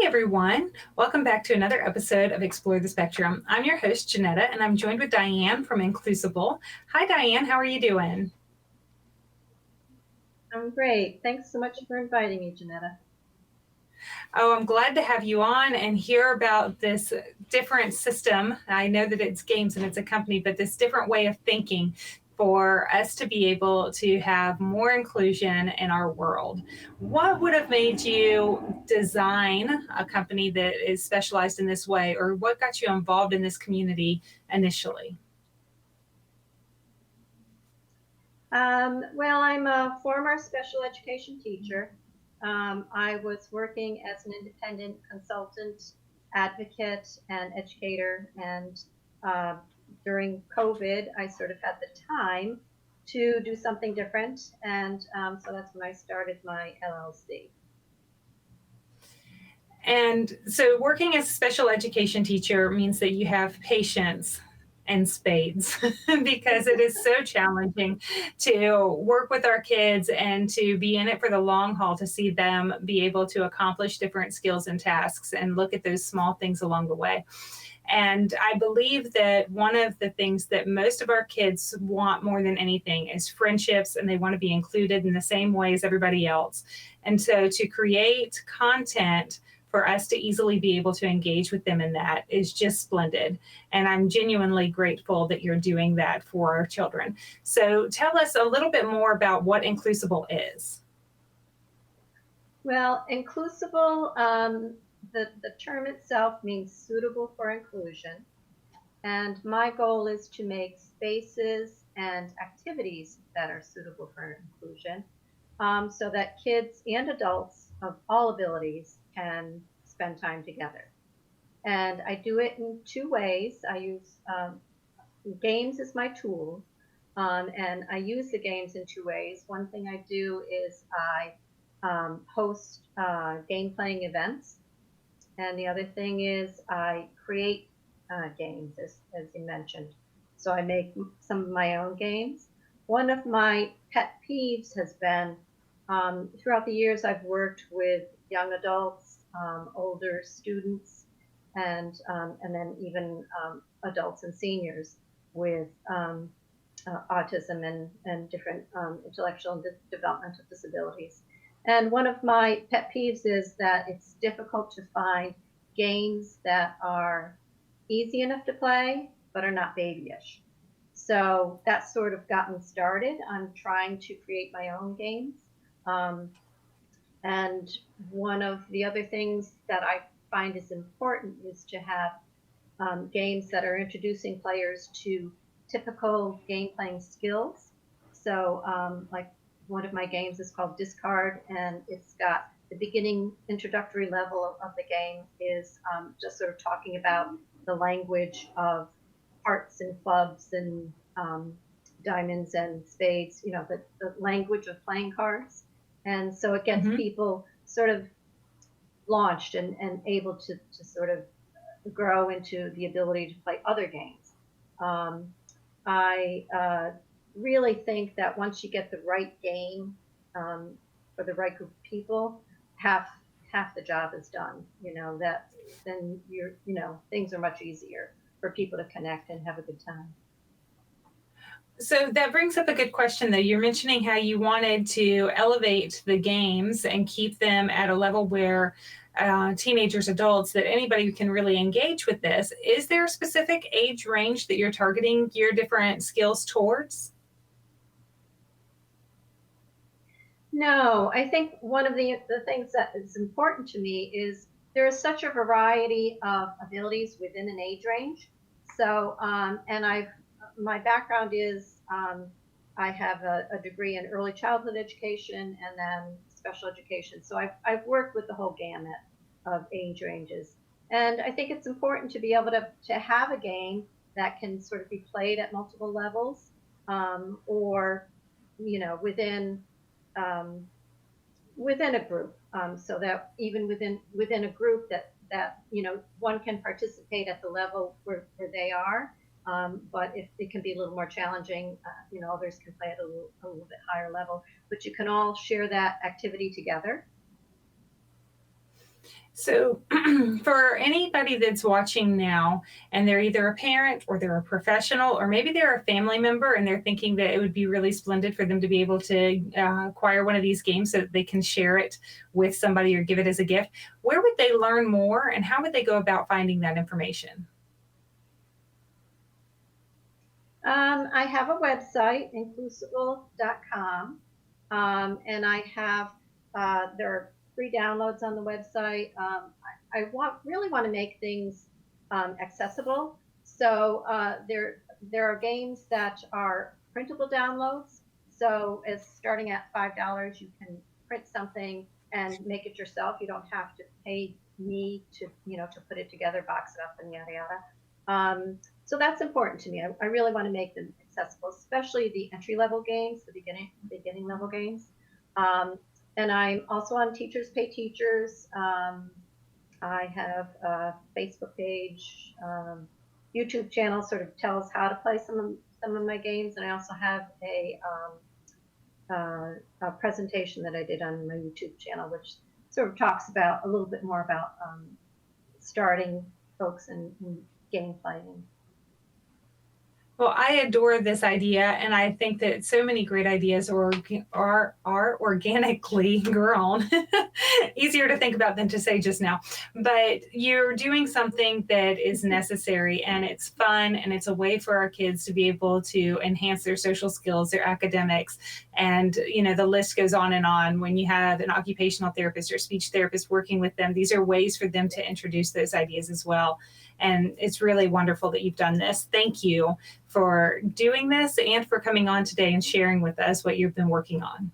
everyone. Welcome back to another episode of Explore the Spectrum. I'm your host, Janetta, and I'm joined with Diane from Inclusible. Hi, Diane. How are you doing? I'm great. Thanks so much for inviting me, Janetta. Oh, I'm glad to have you on and hear about this different system. I know that it's games and it's a company, but this different way of thinking for us to be able to have more inclusion in our world. What would have made you design a company that is specialized in this way, or what got you involved in this community initially? Well, I'm a former special education teacher. I was working as an independent consultant, advocate, and educator. And uh, during COVID, I sort of had the time to do something different. And so that's when I started my LLC. And so, working as a special education teacher means that you have patience and spades because it is so challenging to work with our kids and to be in it for the long haul to see them be able to accomplish different skills and tasks and look at those small things along the way. And I believe that one of the things that most of our kids want more than anything is friendships, and they want to be included in the same way as everybody else. And so to create content for us to easily be able to engage with them in that is just splendid. And I'm genuinely grateful that you're doing that for our children. So tell us a little bit more about what Inclusible is. Well, inclusible, the term itself means suitable for inclusion. And my goal is to make spaces and activities that are suitable for inclusion so that kids and adults of all abilities can spend time together. And I do it in two ways. I use games as my tool, and I use the games in two ways. One thing I do is I host game playing events, and the other thing is I create games, as you mentioned. So I make some of my own games. One of my pet peeves has been throughout the years I've worked with young adults, older students, and then even adults and seniors with autism and different intellectual and developmental disabilities. And one of my pet peeves is that it's difficult to find games that are easy enough to play, but are not babyish. So that's sort of gotten started. I'm trying to create my own games. Um, and one of the other things that I find is important is to have games that are introducing players to typical game playing skills. So, like one of my games is called Discard, and it's got the beginning introductory level of the game is just sort of talking about the language of hearts and clubs and diamonds and spades, the language of playing cards. And so it gets Mm-hmm. people sort of launched and able to sort of grow into the ability to play other games. Um, I really think that once you get the right game um, for the right group of people, half half the job is done. That then things are much easier for people to connect and have a good time. So that brings up a good question, though. You're mentioning how you wanted to elevate the games and keep them at a level where teenagers, adults, that anybody can really engage with this. Is there a specific age range that you're targeting your different skills towards? No, I think one of the things that is important to me is there is such a variety of abilities within an age range. So, and my background is I have a degree in early childhood education and then special education. So I've worked with the whole gamut of age ranges. And I think it's important to be able to have a game that can sort of be played at multiple levels or, within um, within a group, so that even within a group that one can participate at the level where they are, but if it can be a little more challenging, others can play at a little bit higher level. But you can all share that activity together. So, for anybody that's watching now and they're either a parent or they're a professional or maybe they're a family member and they're thinking that it would be really splendid for them to be able to acquire one of these games so that they can share it with somebody or give it as a gift, where would they learn more and how would they go about finding that information? I have a website, inclusible.com, and I have there are free downloads on the website. Really want to make things accessible, so there are games that are printable downloads. So, as starting at $5, you can print something and make it yourself. You don't have to pay me to to put it together, box it up, and yada yada. So that's important to me. I really want to make them accessible, especially the entry level games, the beginning level games. Um, and I'm also on Teachers Pay Teachers. I have a Facebook page, YouTube channel, sort of tells how to play some of my games, and I also have a presentation that I did on my YouTube channel, which sort of talks about a little bit more about starting folks in game playing. Well, I adore this idea, and I think that so many great ideas are organically grown. Easier to think about than to say just now. But you're doing something that is necessary, and it's fun, and it's a way for our kids to be able to enhance their social skills, their academics, and the list goes on and on. When you have an occupational therapist or speech therapist working with them, these are ways for them to introduce those ideas as well. And it's really wonderful that you've done this. Thank you for doing this and for coming on today and sharing with us what you've been working on.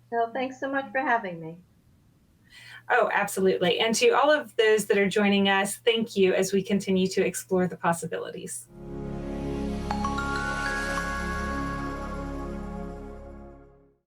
So thanks so much for having me. Oh, absolutely. And to all of those that are joining us, thank you as we continue to explore the possibilities.